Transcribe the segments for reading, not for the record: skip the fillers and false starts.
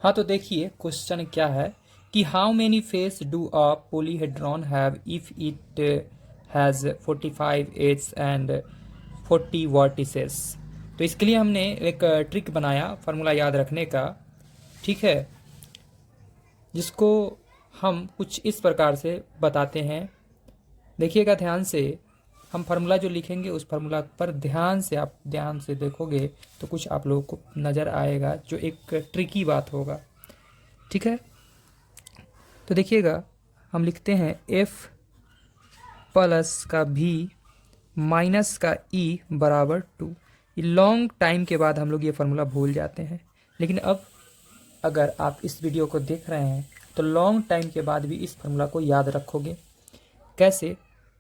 हाँ, तो देखिए क्वेश्चन क्या है कि how many face do a polyhedron have if it has 45 edge and 40 vertices. तो इसके लिए हमने एक ट्रिक बनाया फार्मूला याद रखने का, ठीक है, जिसको हम कुछ इस प्रकार से बताते हैं। देखिएगा ध्यान से, हम फार्मूला जो लिखेंगे उस फार्मूला पर ध्यान से आप ध्यान से देखोगे तो कुछ आप लोगों को नज़र आएगा जो एक ट्रिकी बात होगा, ठीक है। तो देखिएगा, हम लिखते हैं एफ प्लस का भी माइनस का ई बराबर 2। लॉन्ग टाइम के बाद हम लोग ये फार्मूला भूल जाते हैं, लेकिन अब अगर आप इस वीडियो को देख रहे हैं तो लॉन्ग टाइम के बाद भी इस फार्मूला को याद रखोगे। कैसे?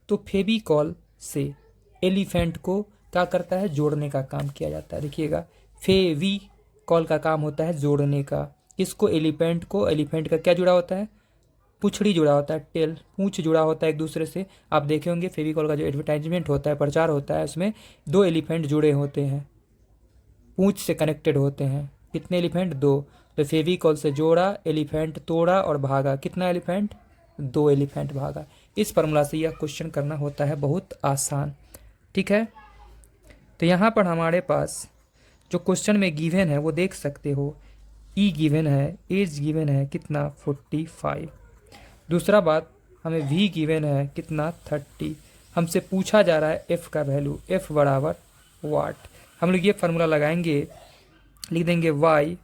तो फेविकॉल से एलिफेंट को क्या करता है, जोड़ने का काम किया जाता है। देखिएगा, फेविकॉल का काम होता है जोड़ने का। इसको एलिफेंट को, एलिफेंट का क्या जुड़ा होता है, पुछड़ी जुड़ा होता है, टेल, पूंछ जुड़ा होता है एक दूसरे से। आप देखे होंगे फेविकॉल का जो एडवर्टाइजमेंट होता है, प्रचार होता है, उसमें 2 एलिफेंट जुड़े होते हैं, पूंछ से कनेक्टेड होते हैं। कितने एलिफेंट? 2। तो फेविकॉल से जोड़ा, एलिफेंट तोड़ा और भागा। कितना एलिफेंट? 2 एलिफेंट भागा। इस फॉर्मूला से यह क्वेश्चन करना होता है बहुत आसान, ठीक है। तो यहाँ पर हमारे पास जो क्वेश्चन में गिवन है वो देख सकते हो। ई गिवन है, एज गिवन है कितना, 45। दूसरा बात, हमें वी गिवन है कितना, 30। हमसे पूछा जा रहा है एफ का वैल्यू, एफ बराबर वाट। हम लोग ये फार्मूला लगाएंगे, लिख देंगे वाई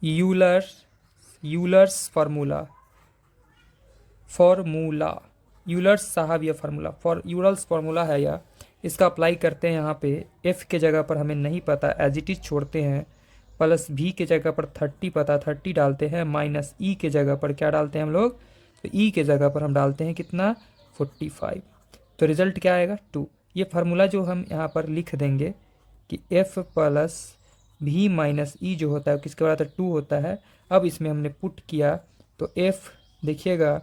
यूलर्स फार्मूला, यूलर्स साहब ये फार्मूला यूलर्स फार्मूला है यह। इसका अप्लाई करते हैं यहाँ पे। एफ के जगह पर हमें नहीं पता, एज इट इज छोड़ते हैं। प्लस भी के जगह पर 30 पता, 30 डालते हैं। माइनस ई के जगह पर क्या डालते हैं हम लोग, तो ई के जगह पर हम डालते हैं कितना, 45। तो रिजल्ट क्या आएगा, 2। ये फार्मूला जो हम यहाँ पर लिख देंगे कि एफ प्लस भी माइनस ई जो होता है किसके बराबर, 2 होता है। अब इसमें हमने पुट किया तो एफ, देखिएगा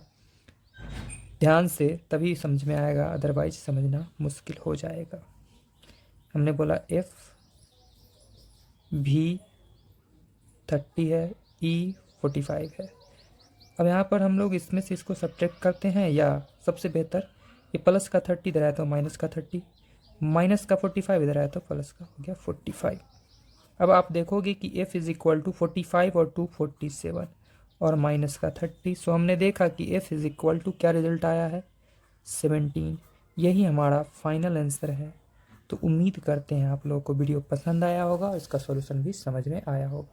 ध्यान से तभी समझ में आएगा, अदरवाइज समझना मुश्किल हो जाएगा। हमने बोला एफ भी 30 है, ई 45 है। अब यहाँ पर हम लोग इसमें से इसको सब्ट्रैक्ट करते हैं, या सबसे बेहतर ये प्लस का 30 इधर आया तो माइनस का 30, माइनस का 45 इधर आया तो प्लस का हो गया 45। अब आप देखोगे कि f इज इक्वल टू 45 और 2 47 और माइनस का 30। सो हमने देखा कि f इज इक्वल टू क्या रिजल्ट आया है, 17। यही हमारा फाइनल आंसर है। तो उम्मीद करते हैं आप लोगों को वीडियो पसंद आया होगा और इसका सॉल्यूशन भी समझ में आया होगा।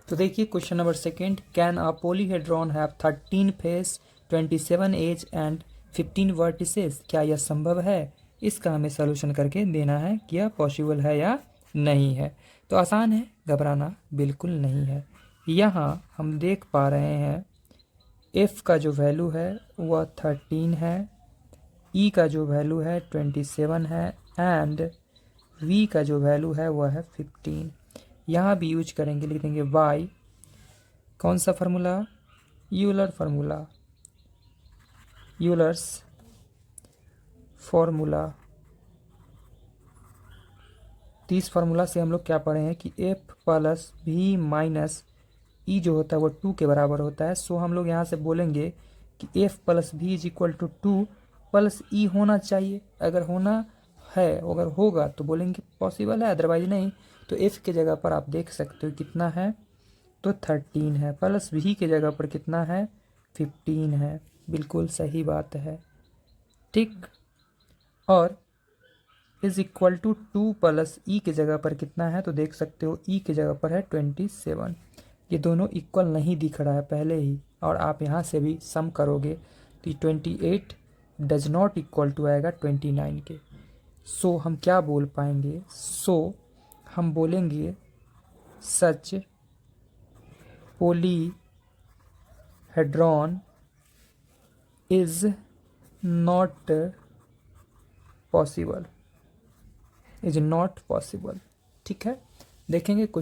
तो देखिए question number second, can a polyhedron have 13 face, 27 edge and 15 vertices. क्या यह संभव है? इसका हमें सॉल्यूशन करके देना है कि यह पॉसिबल है या नहीं है। तो आसान है, घबराना बिल्कुल नहीं है। यहाँ हम देख पा रहे हैं f का जो वैल्यू है वह 13 है, e का जो वैल्यू है 27 है एंड v का जो वैल्यू है वह है 15। यहाँ भी यूज करेंगे, लिख देंगे y, कौन सा फार्मूला, यूलर्स फार्मूला। तो इस फार्मूला से हम लोग क्या पढ़े हैं कि f प्लस भी माइनस ई जो होता है वो 2 के बराबर होता है। सो हम लोग यहाँ से बोलेंगे कि f प्लस भी इज इक्वल टू 2 प्लस ई होना चाहिए। अगर होना है, अगर होगा तो बोलेंगे पॉसिबल है, अदरवाइज नहीं। तो f के जगह पर आप देख सकते हो कितना है, तो 13 है। प्लस भी के जगह पर कितना है, 15 है। बिल्कुल सही बात है, ठीक। और इज इक्वल टू 2 प्लस ई के जगह पर कितना है, तो देख सकते हो ई के जगह पर है 27। ये दोनों इक्वल नहीं दिख रहा है पहले ही, और आप यहाँ से भी सम करोगे तो 28 डज नॉट इक्वल टू आएगा 29 के। सो हम क्या बोल पाएंगे, सो हम बोलेंगे सच पोलीहेड्रॉन इज नॉट पॉसिबल, ठीक है। देखेंगे कुछ